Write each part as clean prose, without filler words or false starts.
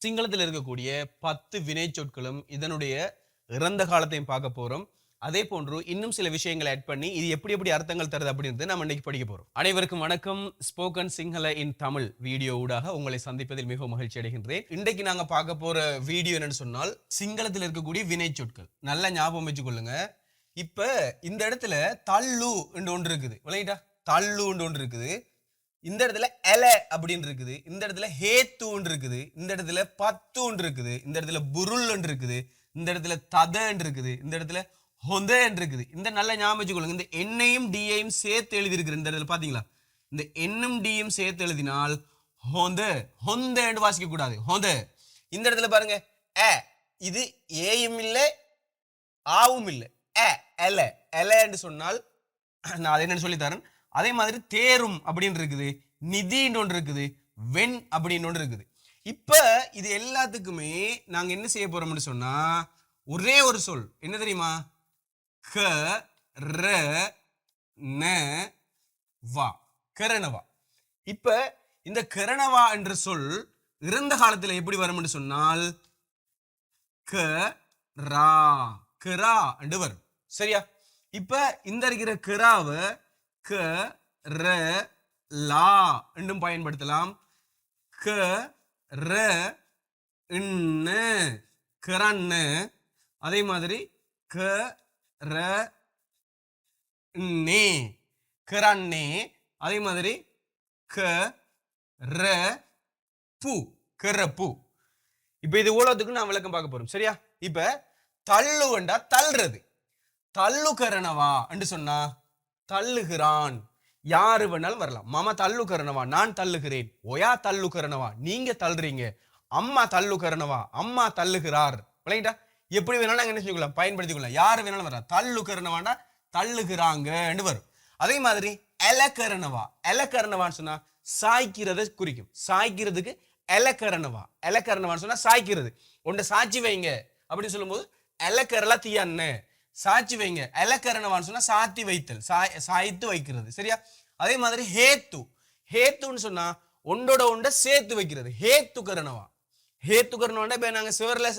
சிங்களத்தில் இருக்கக்கூடிய 10 வினை சொற்களும் இதனுடைய இறந்த காலத்தையும் பார்க்க போறோம். அதே போன்று இன்னும் சில விஷயங்களை ஆட் பண்ணி இது எப்படி அர்த்தங்கள் தருது அப்படின்றது நம்ம இன்னைக்கு படிக்க போறோம். அனைவருக்கும் வணக்கம். ஸ்போக்கன் சிங்கள இன் தமிழ் வீடியோ ஊடாக உங்களை சந்திப்பதில் மிகவும் மகிழ்ச்சி அடைகின்றேன். இன்றைக்கு நாங்க பார்க்க போற வீடியோ என்னன்னு சொன்னால் சிங்களத்தில் இருக்கக்கூடிய வினை சொற்கள். நல்ல ஞாபகம் வச்சுக்கொள்ளுங்க. இப்ப இந்த இடத்துல தள்ளு என்று ஒன்று இருக்குது. விளையாட்டா தள்ளு ஒன்று இருக்குது. இந்த இடத்துல எல அப்படின்னு இருக்குது. இந்த இடத்துல ஹேத்து இருக்குது. இந்த இடத்துல பத்து இருக்குது. இந்த இடத்துல புருள் இருக்குது. இந்த இடத்துல தத இருக்குது. இந்த இடத்துல ஹொந்த இருக்குது. இந்த நல்ல ஞாபகம் வச்சுக்கொள்ளுங்க. இந்த எண்ணையும் டியையும் சேர்த்து எழுதி இருக்கு. இந்த இடத்துல பாத்தீங்களா, இந்த எண்ணும் டியும் சேர்த்து எழுதினால் ஹொந்த ஹொந்த என்று வாசிக்க கூடாது. ஹொந்த. இந்த இடத்துல பாருங்க அ, இது ஏயும் இல்லை ஆவும் இல்லை. அ எல எல என்று சொன்னால் நான் அதை என்னன்னு சொல்லி தரேன். அதே மாதிரி தேரும் அப்படின்னு இருக்குது, நிதின்னு ஒன்று இருக்குது, வெண் அப்படின்னு ஒன்று இருக்குது. இப்ப இது எல்லாத்துக்குமே நாங்க என்ன செய்ய போறோம்னு சொன்னா ஒரே ஒரு சொல் என்ன தெரியுமா, க ர ந வா, கரணவா. இப்ப இந்த கரணவா என்ற சொல் இறந்த காலத்துல எப்படி வரும்னு சொன்னால் க ரா கரா என்று வரும். சரியா? இப்ப இந்த இருக்கிற கராவை க ர லா என்றும் பயன்படுத்தலாம். க ர இன்ன கரண்ண. அதே மாதிரி க ர நே கரண்ணே. அதே மாதிரி க ர பூ கரப்பூ. இப்ப இது இவ்வளவுக்கு நான் விளக்கம் பார்க்க போறோம். சரியா? இப்ப தள்ளு வேண்டா தள்ளுறது. தள்ளு கரணவா என்று சொன்னா தள்ளுகிறான். யாரு வேணாலும் வரலாம். மாமா தள்ளு கரணவா, நான் தள்ளுகிறேன். ஒயா தள்ளு கரணவா, நீங்க தள்ளுறீங்க. அம்மா தள்ளு கரணவா, அம்மா தள்ளுகிறார். விளங்கிட்டா? எப்படி வேணாலும் நாங்க என்ன செஞ்சுக்கலாம், பயன்படுத்திக்கலாம். யாரு வேணாலும் வரலாம். தள்ளு கரணவாண்டா தள்ளுகிறாங்க வரும். அதே மாதிரி எலக்கரணவா, எலக்கரணவான்னு சொன்னா சாய்க்கிறத குறிக்கும். சாய்க்கிறதுக்கு எலக்கரணவா, எலக்கரணவான்னு சொன்னா சாய்க்கிறது. ஒன்றை சாட்சி வைங்க அப்படின்னு சொல்லும் போது எலக்கரலா தீயான்னு சாட்சி வைங்க. எலக்கரணவான்னு சொன்னா சாத்தி வைத்தல், சாய்த்து வைக்கிறது. சரியா? அதே மாதிரி ஹேத்து, ஹேத்துன்னு சொன்னா ஒன்றோட ஒன்றை சேர்த்து வைக்கிறது. ஹேத்து கரணவா, ஹேத்து கரணவாண்டா இப்ப நாங்க சிவர்ல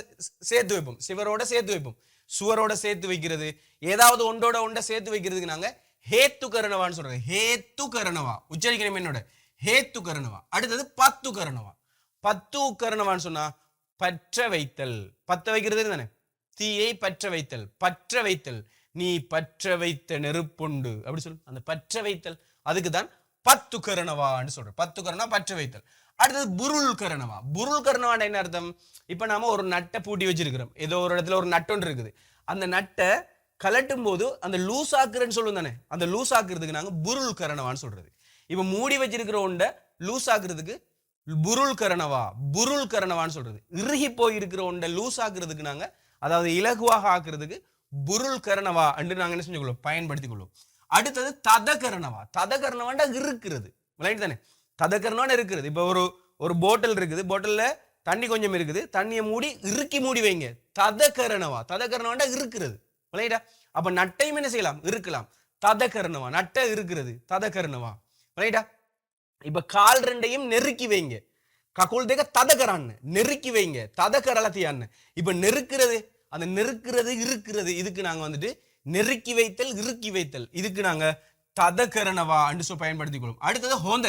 சேர்த்து வைப்போம், சிவரோட சேர்த்து வைப்போம், சுவரோட சேர்த்து வைக்கிறது. ஏதாவது ஒன்றோட ஒன்றை சேர்த்து வைக்கிறதுக்கு நாங்க ஹேத்து கரணவான்னு சொல்றோம். ஹேத்து கரணவா உச்சரிக்கணும் என்னோட, ஹேத்து கரணவா. அடுத்தது பத்து கரணவா. பத்து கரணவான்னு சொன்னா பற்ற வைத்தல். பத்த வைக்கிறது தானே, தீயை பற்ற வைத்தல், பற்ற வைத்தல். நீ பற்ற வைத்த நெருப்புண்டு அப்படி சொல்லு. அந்த பற்ற வைத்தல் அதுக்கு தான் பத்து கரணவான்னு சொல்றேன். பத்து கரணம் பற்ற வைத்தல். அடுத்தது புருள் கரணவா. புருள் கரணவான்னு என்ன அர்த்தம்? இப்ப நாம ஒரு நட்டை பூட்டி வச்சிருக்கிறோம். ஏதோ ஒரு இடத்துல ஒரு நட்டொன்று இருக்குது. அந்த நட்டை கலட்டும் போது அந்த லூஸ் ஆக்குறேன்னு சொல்லுவோம் தானே, அந்த லூஸ் ஆக்குறதுக்கு நாங்க புருள் கரணவான்னு சொல்றது. இப்ப மூடி வச்சிருக்கிற ஒன்றை லூஸ் ஆக்குறதுக்கு புருள் கரணவா, புருள் கரணவான்னு சொல்றது. இறுகி போய் இருக்கிற ஒன்றை லூஸ் ஆக்குறதுக்கு நாங்க, அதாவது இலகுவாக ஆக்குறதுக்கு புருள் கரணவா என்று நாங்க என்ன செஞ்சுக்கொள்ளும், பயன்படுத்திக் கொள்ளும். அடுத்தது தத கரணவா. தத கரணவாண்டா இருக்கிறது. விளையாட்டு தானே, தத கரணவான இருக்கிறது. இப்ப ஒரு போட்டல் இருக்குது, போட்டல்ல தண்ணி கொஞ்சம் இருக்குது, தண்ணியை மூடி இறுக்கி மூடி வைங்க. தத கரணவா, தத கரணவாண்டா இருக்கிறது. விளையாட்டா? அப்ப நட்டையும் என்ன செய்யலாம், இருக்கலாம். தத கரணவா, நட்டை இருக்கிறது, தத கரணவா. விளையாட்டா? இப்ப கால் ரெண்டையும் நெருக்கி வைங்க. ககுல் தேக ததகரான்னு நெருக்கி வைங்க, ததகரலத்தியான்னு. இப்ப நெருக்கிறது, அந்த நெருக்கிறது இருக்கிறது, இதுக்கு நாங்க வந்துட்டு நெருக்கி வைத்தல், இறுக்கி வைத்தல், இதுக்கு நாங்க ததகரணவா என்று பயன்படுத்திக் கொள்ளும். அடுத்தது ஹொந்த.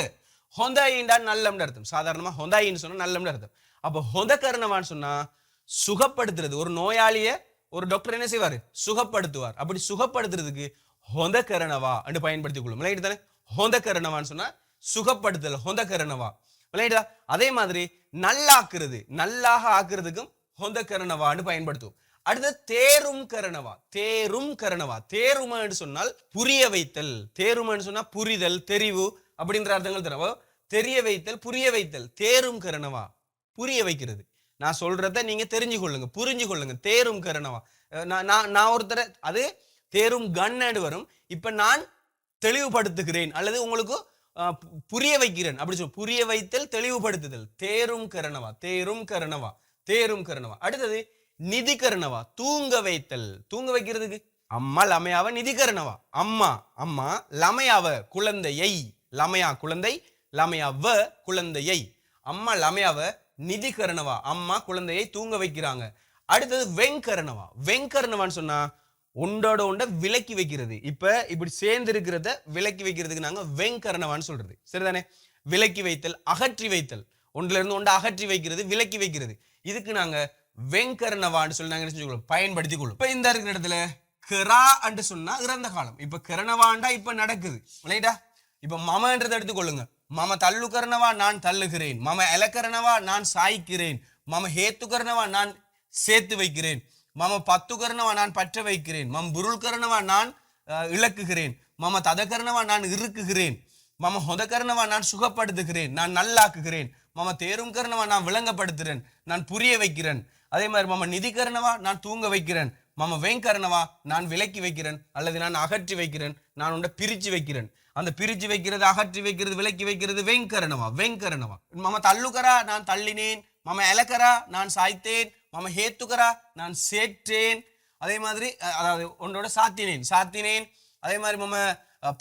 ஹொந்தாயின்டா நல்லம்னு அர்த்தம். சாதாரணமா ஹொந்தாயின்னு சொன்னா நல்லம்னு அர்த்தம். அப்ப ஹொந்த கரணவான்னு சொன்னா சுகப்படுத்துறது. ஒரு நோயாளிய ஒரு டாக்டர் என்ன செய்வாரு, சுகப்படுத்துவார். அப்படி சுகப்படுத்துறதுக்கு ஹொந்த கரணவா என்று பயன்படுத்திக் கொள்ளும். விளையாட்டு தானே, ஹொந்த கரணவான்னு சொன்னா சுகப்படுத்தல், ஹொந்த கரணவா. விளையாடுதா? அதே மாதிரி நல்லாக்குறது, நல்லாக ஆக்குறதுக்கும் ஹொந்த கரணவான்னு பயன்படுத்துவோம். அடுத்து தேரும் கரணவா. தேரும் கரணவா, தேருமான்னு சொன்னால் புரிய வைத்தல். தேருமான்னு சொன்னா புரிதல், தெரிவு அப்படின்ற அர்த்தங்கள் தரவோ. தெரிய வைத்தல், புரிய வைத்தல். தேரும் கரணவா, புரிய வைக்கிறது. நான் சொல்றத நீங்க தெரிஞ்சு கொள்ளுங்க, புரிஞ்சு கொள்ளுங்க. தேரும் கரணவா. நான் ஒருத்தர அது தேரும் கண்ணு வரும். இப்ப நான் தெளிவுபடுத்துகிறேன் அல்லது உங்களுக்கு புரிய வைக்கிறேன் அப்படி சொல்ல. புரிய வைத்தல், தெளிவுபடுத்துதல். தேரும் கரணவா, தேரும் கரணவா, தேரும் கரணவா. அடுத்தது நிதி கரணவா, தூங்க வைத்தல். தூங்க வைக்கிறதுக்கு அம்மா லமையாவ நிதி கரணவா. அம்மா அம்மா லமையாவ குழந்தையை, லமையா குழந்தை, லமையாவ குழந்தையை. அம்மா லமையாவ நிதிகரணவா, அம்மா குழந்தையை தூங்க வைக்கிறாங்க. அடுத்தது வெங்கரணவா. வெங்கரணவான்னு சொன்னா ஒன்றோட ஒன்றை விலக்கி வைக்கிறது. இப்ப இப்படி சேர்ந்து இருக்கிறத விலக்கி வைக்கிறதுக்கு நாங்க வெங்கரணவான்னு சொல்றது. சரிதானே? விலக்கி வைத்தல், அகற்றி வைத்தல், ஒன்றுல இருந்து ஒன்றை அகற்றி வைக்கிறது, விலக்கி வைக்கிறது. இதுக்கு நாங்க வெங்கரணவான்னு சொல்லி நாங்க பயன்படுத்திக் கொள்ளும். இப்ப இந்த இருக்கிற இடத்துல கிரா என்று சொன்னா இறந்த காலம். இப்ப கிரணவாண்டா இப்ப நடக்குது, ரைட்டா? இப்ப மமன்றதை எடுத்துக்கொள்ளுங்க. மம தள்ளுகரணவா, நான் தள்ளுகிறேன். மம எலக்கரணவா, நான் சாய்க்கிறேன். மம ஹேத்துகரணவா, நான் சேர்த்து வைக்கிறேன். மம பத்துகரணவா, நான் பற்ற வைக்கிறேன். மம புருள்கரணவா, நான் இழக்குகிறேன். மம ததகரணவா, நான் இறுக்குகிறேன். மம ஹொதகரணவா, நான் சுகப்படுத்துகிறேன், நான் நல்லாக்குகிறேன். மம தேரும் கரணவா, நான் விளங்கப்படுத்துறேன், நான் புரிய வைக்கிறேன். அதே மாதிரி மம நிதிகரணவா, நான் தூங்க வைக்கிறேன். மம வெங்கரணவா, நான் விலக்கி வைக்கிறேன் அல்லது நான் அகற்றி வைக்கிறேன், நான் உன்னை பிரிச்சு வைக்கிறேன். அந்த பிரிச்சு வைக்கிறது, அகற்றி வைக்கிறது, விலக்கி வைக்கிறது வெங்கரணவா. வெங்கரணவா. மம தள்ளுகரா, நான் தள்ளினேன். மம எலக்கரா, நான் சாய்த்தேன். மம ஹேத்துகரா, நான் சேற்றேன். அதே மாதிரி அதாவது ஒன்றோட சாத்தினேன். அதே மாதிரி மம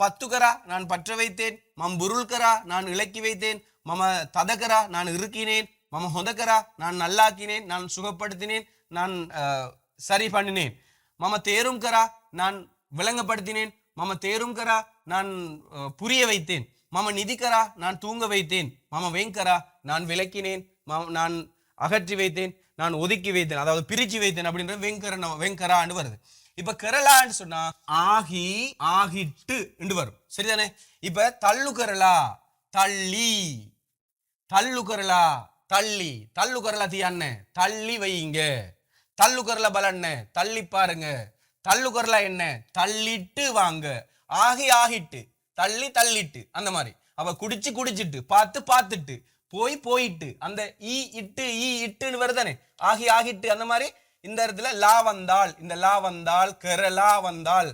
பத்துகரா, நான் பற்ற வைத்தேன். மம் புருள்கரா, நான் இலக்கி வைத்தேன். மம ததகரா, நான் இறுக்கினேன். மம ஹொதகரா, நான் நல்லாக்கினேன், நான் சுகப்படுத்தினேன், நான் சரி பண்ணினேன். மம தேரும் கரா, நான் விளங்கப்படுத்தினேன். மம தேரும் கரா, நான் புரிய வைத்தேன். மம நிதிகரா, நான் தூங்க வைத்தேன். மம வெங்கரா, நான் விளக்கினேன், நான் அகற்றி வைத்தேன், நான் ஒதுக்கி வைத்தேன், அதாவது பிரிச்சு வைத்தேன் அப்படின்ற வெங்கரான்னு வருது. இப்ப கரலான்னு சொன்னா ஆகி, ஆகிட்டு என்று வரும். சரிதானே? இப்ப தள்ளுகரலா, தள்ளி, தள்ளுகரலா, தள்ளி, தள்ளுகரலா தீயான்னு தள்ளி வைங்க. தள்ளுகரலா பலன்னு தள்ளி பாருங்க. தள்ளுகரலா என்ன? தள்ளிட்டு வாங்க. ஆகி, ஆகிட்டு, தள்ளி, தள்ளிட்டு, அந்த மாதிரி. அவ குடிச்சு, குடிச்சிட்டு, பார்த்து, பார்த்துட்டு, போயிட்டு, அந்த ஈ இட்டுன்னு வருதானே, ஆகி, ஆகிட்டு, அந்த மாதிரி. இந்த இடத்துல லா வந்தால், இந்த லா வந்தால், கரலா வந்தால்,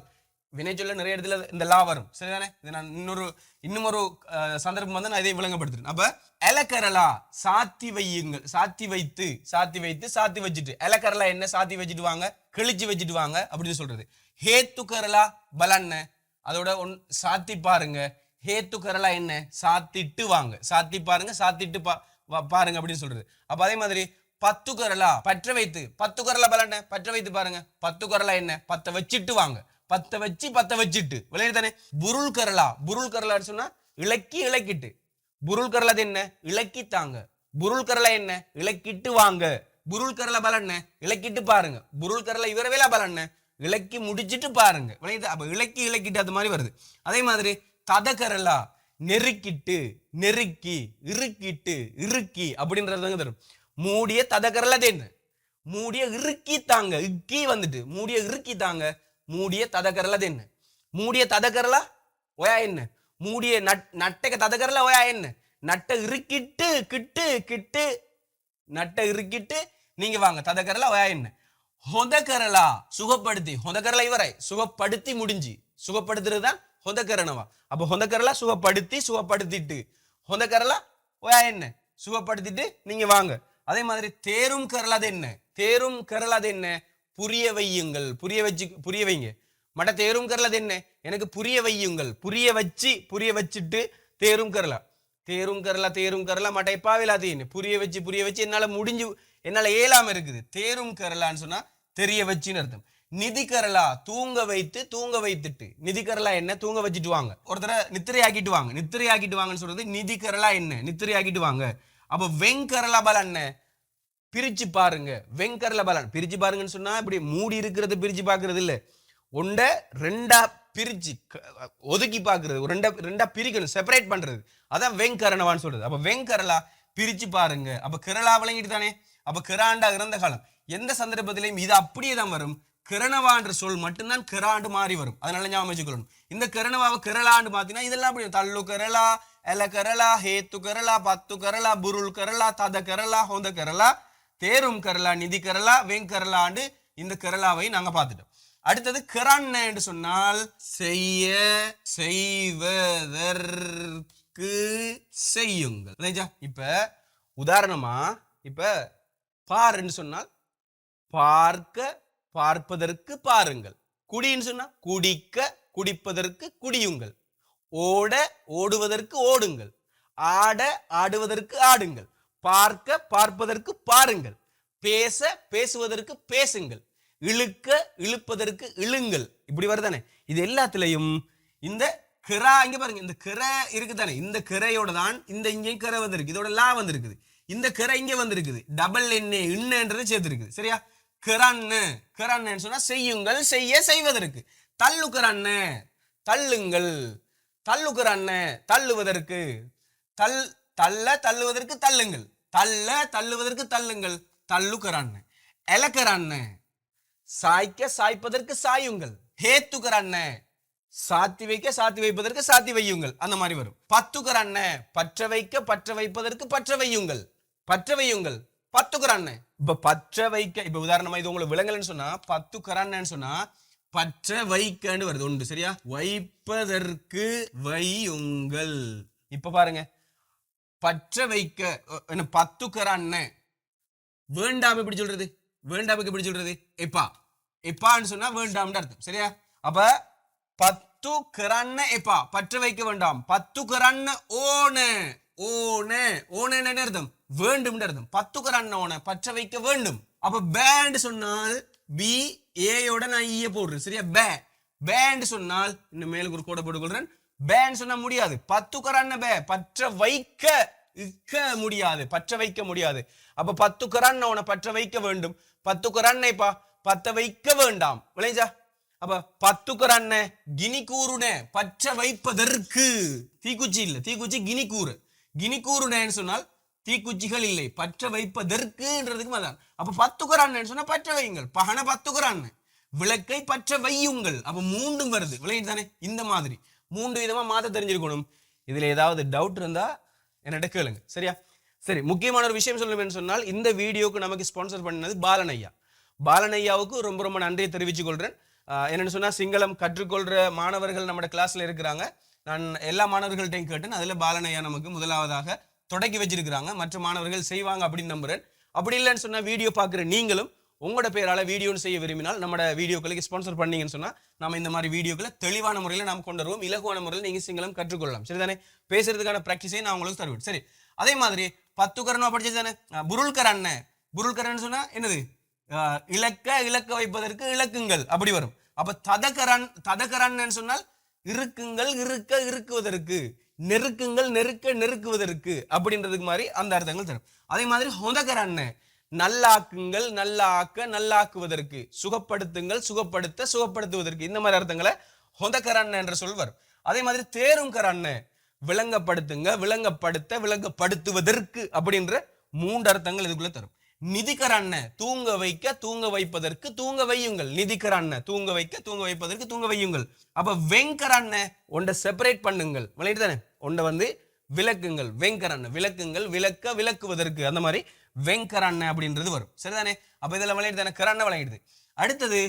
வினை சொல்ல நிறைய இடத்துல இந்த லா வரும். சரிதானே? இது நான் இன்னும் ஒரு சந்தர்ப்பம் வந்து நான் இதை விளங்கப்படுத்துறேன். அப்ப எலக்கரலா, சாத்தி வையுங்கள். சாத்தி வச்சுட்டு. எலக்கரலா என்ன? சாத்தி வச்சுட்டு வாங்க, கிழிச்சு வச்சுட்டு வாங்க அப்படின்னு சொல்றது. ஹேத்து கரலா பலன்ன, அதோட சாத்தி பாருங்க. ஹேத்து கரலா என்ன? சாத்திட்டு வாங்க. சாத்தி பாருங்க, சாத்திட்டு பாருங்க அப்படின்னு சொல்றது. அப்ப அதே மாதிரி பத்து கரலா, பற்ற வைத்து. பத்து கரலா பலன்ன, பற்ற வைத்து பாருங்க. பத்து கரலா என்ன? பத்த வச்சுட்டு வாங்க. பத்த வச்சுட்டு விளையாடு தானே. புருள் கரலான்னு சொன்னா இலக்கிட்டு. புருள் கரலா என்ன? இலக்கித்தாங்க. புருள் கரலா என்ன? இலக்கிட்டு வாங்க. புருள் கரலா பலன்ன, இலக்கிட்டு பாருங்க. புருள் கரலா இவரவேலா பலன்ன, இலக்கி முடிச்சிட்டு பாருங்க. விளையாடு. அப்ப இலக்கிட்டு அது மாதிரி வருது. அதே மாதிரி ததகரலா, நெருக்கிட்டு, நெருக்கி, இறுக்கி அப்படின்றது தரும். மூடிய ததகரலா என்ன? மூடிய இறுக்கி தாங்க. இக்கி வந்துட்டு மூடிய இறுக்கி தாங்க. மூடிய ததகரலா என்ன? மூடிய ததகரலா ஒயா என்ன? மூடிய நட்டக ததகரலா ஒயா என்ன? நட்ட இறுக்கிட்டு, கிட்டு நட்ட இறுக்கிட்டு நீங்க வாங்க. ததகரலா ஒயா என்ன? ஹொதகரலா, சுகப்படுத்தி. ஹொதகரலா இவரை சுகப்படுத்தி முடிஞ்சு. சுகப்படுத்துறது தான் ஹொதகரணவா. அப்ப ஹொதகரலா சுகப்படுத்திட்டு. ஹொதகரலா ஒயா என்ன? சுகப்படுத்திட்டு நீங்க வாங்க. அதே மாதிரி தேரும் கரலாது என்ன? தேரும் கரலாது என்ன? புரிய வையுங்கள். புரிய வைங்க. மட்ட தேரும் கரலாது என்ன? எனக்கு புரிய வையுங்கள். புரிய வச்சுட்டு தேரும் கரலா மட்ட எப்பாவிலாதீன்னு புரிய வச்சு என்னால ஏலாம இருக்குது. தேரும் கரலான்னு சொன்னா தெரிய வச்சுன்னு அர்த்தம். நிதி கரலா, தூங்க வைத்துட்டு. நிதி கரலா என்ன? தூங்க வச்சுட்டு வாங்க. ஒருத்தர நித்திரையாக்கிட்டு வாங்கன்னு சொல்றது நிதி கரலா என்ன? நித்திரையாக்கிட்டு வாங்க. அப்ப வெங்கரலா பலன் பிரிச்சு பாருங்க. வெங்கரலா பலன் பிரிச்சு பாருங்கன்னு சொன்னா இப்படி மூடி இருக்கிறத பிரிச்சு பாக்குறது இல்ல, ஒண்ட ரெண்டா பிரிச்சு ஒதுக்கி பாக்குறது, ரெண்டா பிரிக்கணும், செப்பரேட் பண்றது. அதான் வெங்கரணவான்னு சொல்றது. அப்ப வெங்கரலா பிரிச்சு பாருங்க. அப்ப கிரலா விளங்கிட்டு தானே. அப்ப கிராண்டா இறந்த காலம். எந்த சந்தர்ப்பத்திலையும் இது அப்படியே தான் வரும். கிரணவான்ற சொல் மட்டும்தான் கிராண்டு மாறி வரும். அதனால ஞாபகம் வச்சுக்கணும். இந்த கிரணவாவை கிரலாண்டு மாத்தினா இதெல்லாம் அப்படி தள்ளு கரலா, எல கரலா, ஹேத்து கரலா, பத்து கரலா, புருள் கரலா, தத கரலா, ஹொந்த கரலா, தேரும் கரலா, நிதி கரலா, வெங்கரலாண்டு இந்த கரலாவை நாங்க பார்த்துட்டோம். அடுத்தது கிரான் என்று சொன்னால் செய்வதற்கு செய்யுங்கள். இப்ப உதாரணமா இப்ப பாருன்னு சொன்னால் பார்ப்பதற்கு பாருங்கள். குடின்னு சொன்னா குடிப்பதற்கு குடியுங்கள். ஓடுவதற்கு ஓடுங்கள். ஆடுவதற்கு ஆடுங்கள். பார்க்க பார்ப்பதற்கு பாருங்கள், பேச பேசுவதற்கு பேசுங்கள், இழுக்க இழுப்பதற்கு இழுங்கள். இப்படி வருதானே? இது எல்லாத்துலயும் இந்த கிரா இங்க பாருங்க, இந்த கிர இருக்குதானே, இந்த கிரையோட தான் இந்த இங்கே கிரை வந்திருக்கு, இதோட லா வந்திருக்குது, இந்த கிரை இங்க வந்திருக்குது, டபுள் இன்னன்றது சேர்த்திருக்குது. சரியா? கிரன்னு கிரன்னு சொன்னா செய்யுங்கள், செய்ய செய்வதற்கு. தள்ளுக்கிறன்னு தள்ளுங்கள், தள்ளுக்கிறன்னு தள்ளுவதற்கு, தள்ள தள்ளுவதற்கு தள்ளுங்கள், தள்ள தள்ளுவதற்கு தள்ளுங்கள், தள்ளுக்கிறன்னு. எலக்கரன்னு சாய்க்க சாய்ப்பதற்கு சாயுங்கள், ஹேத்துக்கிறன்னு சாத்தி வைக்க சாத்தி வைப்பதற்கு சாத்தி வையுங்கள், அந்த மாதிரி வரும். பத்துக்கிறன்னு பற்ற வைக்க பற்ற வைப்பதற்கு பற்ற வையுங்கள், பற்ற வையுங்கள், பத்துக்கிறன்னு. இப்ப பற்ற வைக்க, இப்ப உதாரணமா இது உங்களுக்கு விலங்கல்னு சொன்னா பத்துக்கிறன்னு சொன்னா பற்ற வைக்கன்னு வருது உண்டு. சரியா? வைப்பதற்கு வையுங்கள். இப்ப பாருங்க, பற்ற வைக்க என்ன பத்துக்கிறன்னு வேண்டாம் எப்படி சொல்றது? வேண்டாமுக்கு எப்படி சொல்றது? எப்பா எப்பான்னு சொன்னா வேண்டாம்னு அர்த்தம். சரியா? அப்ப பத்து கிரண்ண எப்பா பற்ற வைக்க வேண்டாம், பத்து கிரண்ண ஓன ஓன ஓன என்ன அர்த்தம்? வேண்டும் அர்த்தம். பத்து கிரண்ண ஓன பற்ற வைக்க வேண்டும். அப்ப பேண்ட் சொன்னால் பி ஏயோட நான் ஈய போடுறேன். சரியா? பேண்ட் சொன்னால் இன்னும் மேலுக்கு ஒரு கோடை போட்டுக்கொள்றேன். பேண்ட் சொன்னா முடியாது. பத்து கிரண்ண பே பற்ற வைக்க இக்க முடியாது, பற்ற வைக்க முடியாது. அப்ப பத்து கிரண்ண ஓன பற்ற வைக்க வேண்டும், பத்து கிரண்ணைப்பா பத்த வைக்க வேண்டாம். விளைஞ்சா? அப்ப பத்துக்கிறன்ன கினிக்கூறுன பற்ற வைப்பதற்கு, தீக்குச்சி இல்ல, தீக்குச்சி கினிக்கூறு, கினிக்கூறுனேன்னு சொன்னால் தீக்குச்சிகள் இல்லை, பற்ற வைப்பதற்குன்றதுக்கு அதான். அப்ப பத்துக்கிறான்னு சொன்னா பற்ற வையுங்கள், பகன பத்துக்கிறான்னு விளக்கை பற்ற வையுங்கள். அப்ப மூண்டும் வருது. விளையுது தானே? இந்த மாதிரி மூன்று விதமா மாத்த தெரிஞ்சிருக்கணும். இதுல ஏதாவது டவுட் இருந்தா என்னட்ட கேளுங்க. சரியா? சரி, முக்கியமான ஒரு விஷயம் சொல்லணும்னு சொன்னால், இந்த வீடியோக்கு நமக்கு ஸ்பான்சர் பண்ணது பாலனையா. பாலனையாவுக்கு ரொம்ப ரொம்ப நன்றியை தெரிவித்துக் கொள்றேன். என்னென்னு சொன்னால், சிங்களம் கற்றுக்கொள்கிற மாணவர்கள் நம்ம கிளாஸில் இருக்கிறாங்க. நான் எல்லா மாணவர்கள்ட்டையும் கேட்டேன். அதில் பாலனையா நமக்கு முதலாவதாக தொடக்கி வச்சிருக்கிறாங்க. மற்ற மாணவர்கள் செய்வாங்க அப்படின்னு நம்புறேன். அப்படி இல்லைன்னு சொன்னால், வீடியோ பார்க்குற நீங்களும் உங்களோட பேரால் வீடியோன்னு செய்ய விரும்பினால் நம்மளோட வீடியோக்களுக்கு ஸ்பான்சர் பண்ணீங்கன்னு சொன்னால், நம்ம இந்த மாதிரி வீடியோக்களை தெளிவான முறையில் நாம் கொண்டு வருவோம். இலகுவான முறையில் நீங்கள் சிங்களம் கற்றுக்கொள்ளலாம். சரிதானே? பேசுறதுக்கான ப்ராக்டிஸையும் நான் உங்களுக்கு தருவேன். சரி, அதே மாதிரி பத்துக்கரனா படிச்சது தானே, புருள்கரண்ண. புருள்கரன்னு சொன்னால் என்னது? இலக்க வைப்பதற்கு இலக்குங்கள், அப்படி வரும். அப்ப ததகரன் சொன்னால் இருக்குங்கள், இருக்க இருக்குவதற்கு, நெருக்குங்கள், நெருக்க நெருக்குவதற்கு, அப்படின்றதுக்கு மாதிரி அந்த அர்த்தங்கள் தரும். அதே மாதிரி ஹொதகரன் நல்லாக்குங்கள், நல்லாக்க நல்லாக்குவதற்கு, சுகப்படுத்துங்கள், சுகப்படுத்த சுகப்படுத்துவதற்கு, இந்த மாதிரி அர்த்தங்களை ஹொதகரன் என்ற சொல் வரும். அதே மாதிரி தேரும் கரன் விளங்கப்படுத்துங்க, விளங்கப்படுத்த விளங்கப்படுத்துவதற்கு, அப்படின்ற மூன்று அர்த்தங்கள் இதுக்குள்ள தரும். நிதிக்கரண்ண தூங்க வைக்க தூங்க வைப்பதற்கு தூங்க வையுங்கள், நிதிக்கரண்ண தூங்க வைக்க தூங்க வைப்பதற்கு தூங்க வையுங்கள். அப்ப வெங்கரண்ண ஒன்றை செப்பரேட் பண்ணுங்கள், விளையாட்டு தானே, ஒன்றை வந்து விளக்குங்கள், வெங்கரண்ண விளக்குங்கள், விளக்க விளக்குவதற்கு, அந்த மாதிரி வெங்கரண்ண அப்படின்றது வரும். சரிதானே? அப்ப இதெல்லாம் விளையாட்டு தானே, கரண்ண விளையாடுது. அடுத்தது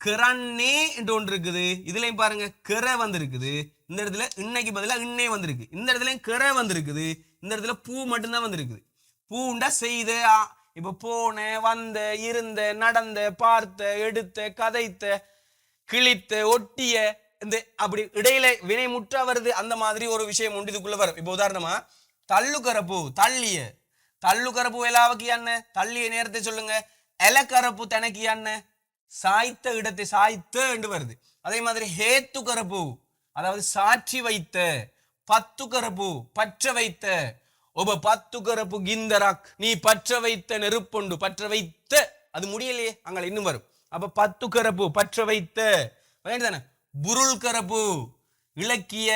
கிரண்ணே என்று ஒன்று இருக்குது. இதுலயும் பாருங்க கிர வந்திருக்குது, இந்த இடத்துல இன்னைக்கு பதிலாக இன்னே வந்திருக்கு, இந்த இடத்துலயும் கிர வந்திருக்குது, இந்த இடத்துல பூ மட்டும்தான் வந்திருக்குது. பூண்டா செய்த, இப்ப போன, வந்த, இருந்த, நடந்த, பார்த்த, எடுத்த, கதைத்த, கிழித்த, ஒட்டிய, இந்த அப்படி இடையில வினை முற்றா வருது. அந்த மாதிரி ஒரு விஷயம் உண்டு இதுக்குள்ள வரும். இப்ப உதாரணமா தள்ளுக்கரப்பு, தள்ளிய, தள்ளுக்கரப்பு எலாவுக்கு என்ன, தள்ளிய நேரத்தை சொல்லுங்க. எலக்கரப்பு தனக்கு என்ன, சாய்த்த இடத்தை சாய்த்த என்று வருது. அதே மாதிரி ஹேத்து கரப்பு, அதாவது சாட்சி வைத்த, பத்து கரப்பு பற்ற வைத்த, ஒப பத்து கரப்பு கிந்தராக் நீ பற்ற வைத்த நெருப்பொண்டு, பற்ற வைத்த, அது முடியலையே, அங்க இன்னும் வரும். அப்ப பத்து கரப்பு பற்ற வைத்த, தானே. புருள் கரப்பு இலக்கிய,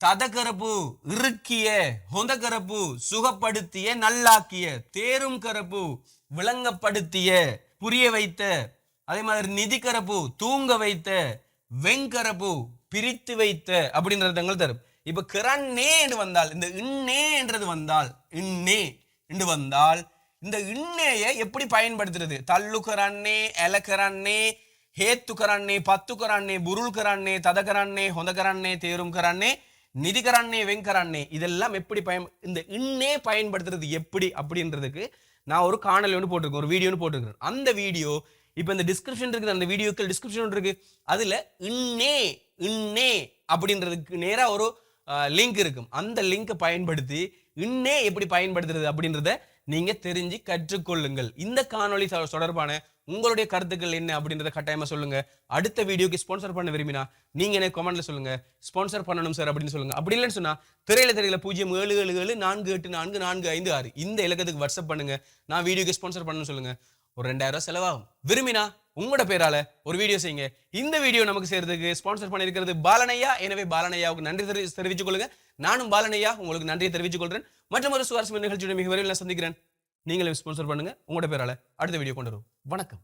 ததகரப்பு இறுக்கிய, ஹொந்த கரப்பு சுகப்படுத்திய நல்லாக்கிய, தேரும் கரப்பு விளங்கப்படுத்திய புரிய வைத்த, அதே மாதிரி நிதிக்கரப்பு தூங்க வைத்த, வெங்கரப்பு பிரித்து வைத்த, அப்படின்ற அர்த்தங்கள் தரும். இப்ப கிரண்ணே என்று வந்தால், இந்த இன்னே என்றது வந்தால், இன்னே என்று வந்தால், இந்த இன்னேயை எப்படி பயன்படுத்துறது? தள்ளுக்கரண்ணே, எலக்கரண்ணே, ஹேத்துக்கரண்ணே, பத்துக்கரண்ணே, புருள்கரண்ணே, ததகரண்ணே, ஹொந்தகரண்ணே, தேரும் கரண்ணே, நிதிகரண்ணே, வெங்கரண்ணே, இதெல்லாம் எப்படி இந்த இன்னே பயன்படுத்துறது எப்படி அப்படின்றதுக்கு நான் ஒரு காணொலி ஒன்று போட்டிருக்கேன், ஒரு வீடியோன்னு போட்டிருக்கேன். அந்த வீடியோ இப்போ இந்த டிஸ்கிரிப்ஷன் இருக்குது, அந்த வீடியோக்கள் டிஸ்கிரிப்ஷன் இருக்கு. அதுல இன்னே இன்னே அப்படின்றதுக்கு நேராக ஒரு லிங்க் இருக்கும். அந்த லிங்கை பயன்படுத்தி இன்னே எப்படி பயன்படுத்துறது அப்படின்றத நீங்க தெரிஞ்சு கற்றுக்கொள்ளுங்கள். இந்த காணொளி தொடர்பான உங்களுடைய கருத்துக்கள் என்ன அப்படின்றத கட்டாயமா சொல்லுங்க. அடுத்த வீடியோக்கு ஸ்பான்சர் பண்ண விரும்பினா நீங்க எனக்கு கமெண்ட்ல சொல்லுங்க. ஸ்பான்சர் பண்ணணும் சார் அப்படின்னு சொல்லுங்க. அப்படி இல்லைன்னு சொன்னா திரையில 0777444456 இந்த இலக்கத்துக்கு வாட்ஸ்அப் பண்ணுங்க. நான் வீடியோக்கு ஸ்பான்சர் பண்ணணும்னு சொல்லுங்க. ஒரு 2000 ரூபாய் செலவாகும். விரும்பினா உங்களோட பேரால ஒரு வீடியோ செய்யுங்க. இந்த வீடியோ நமக்கு சேர்றதுக்கு ஸ்பான்சர் பண்ணியிருக்கிறது பாலனையா. எனவே பாலனையாவுக்கு நன்றி தெரிவித்துக் கொள்ளுங்க. நானும் பாலனையா உங்களுக்கு நன்றியை தெரிவித்துக் கொள்றேன். மற்றும் ஒரு சுவாரஸ்யமான நிகழ்ச்சியுடன் மிக விரைவில் சந்திக்கிறேன். நீங்களும் ஸ்பான்சர் பண்ணுங்க உங்களோட பேரால அடுத்த வீடியோ கொண்டு வரும். வணக்கம்.